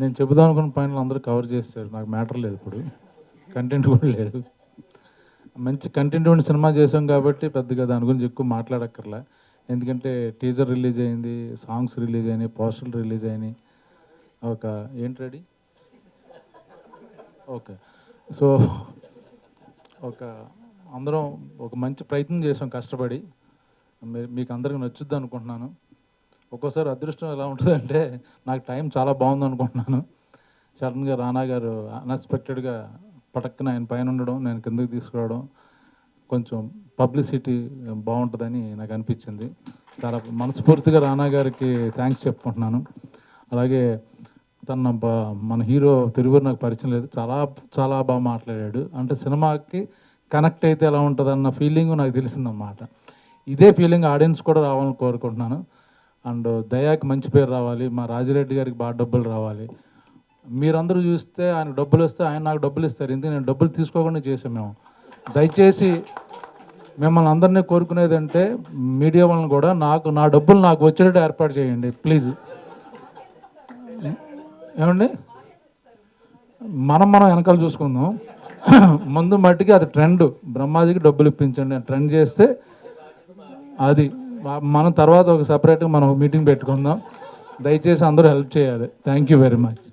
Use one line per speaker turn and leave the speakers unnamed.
నేను చెబుదాం అనుకున్న పాయింట్లు అందరూ కవర్ చేశారు. నాకు మ్యాటర్ లేదు ఇప్పుడు. కంటెంట్ కూడా లేదు. మంచి కంటెంట్ ఉన్న సినిమా చేసాం కాబట్టి పెద్దగా దాని గురించి ఎక్కువ మాట్లాడక్కర్లే. ఎందుకంటే టీజర్ రిలీజ్ అయింది, సాంగ్స్ రిలీజ్ అయినాయి, పోస్టర్లు రిలీజ్ అయినాయి. ఒక ఏంటి రెడీ ఓకే. సో ఒక అందరం ఒక మంచి ప్రయత్నం చేసాం కష్టపడి. మీకు అందరికి నచ్చుద్ది అనుకుంటున్నాను. ఒక్కోసారి అదృష్టం ఎలా ఉంటుందంటే నాకు టైం చాలా బాగుంది అనుకుంటున్నాను. సడన్గా రానా గారు అన్ఎక్స్పెక్టెడ్గా పటక్కన ఆయన పైన ఉండడం, నేను కిందకి తీసుకురావడం, కొంచెం పబ్లిసిటీ బాగుంటుందని నాకు అనిపించింది. చాలా మనస్ఫూర్తిగా రానా గారికి థ్యాంక్స్ చెప్పుకుంటున్నాను. అలాగే మన హీరో తిరువురు నాకు పరిచయం లేదు, చాలా చాలా బాగా మాట్లాడాడు. అంటే సినిమాకి కనెక్ట్ అయితే ఎలా ఉంటుందన్న ఫీలింగ్ నాకు తెలిసిందన్నమాట. ఇదే ఫీలింగ్ ఆడియన్స్ కూడా రావాలని కోరుకుంటున్నాను. అండ్ దయాకి మంచి పేరు రావాలి, మా రాజిరెడ్డి గారికి బాగా డబ్బులు రావాలి. మీరందరూ చూస్తే ఆయన డబ్బులు వస్తే ఆయన నాకు డబ్బులు ఇస్తారు. ఎందుకంటే నేను డబ్బులు తీసుకోకుండా చేసాం మేము. దయచేసి మిమ్మల్ని అందరినీ కోరుకునేది అంటే మీడియా వాళ్ళని కూడా నా డబ్బులు నాకు వచ్చేటట్టు ఏర్పాటు చేయండి ప్లీజ్. ఏమండి, మనం వెనకాల చూసుకుందాం. ముందు మట్టికి అది ట్రెండ్, బ్రహ్మాజీకి డబ్బులు ఇప్పించండి ట్రెండ్ చేస్తే అది మనం తర్వాత ఒక సపరేట్గా మనం మీటింగ్ పెట్టుకుందాం. దయచేసి అందరూ హెల్ప్ చేయాలి. Thank you very much.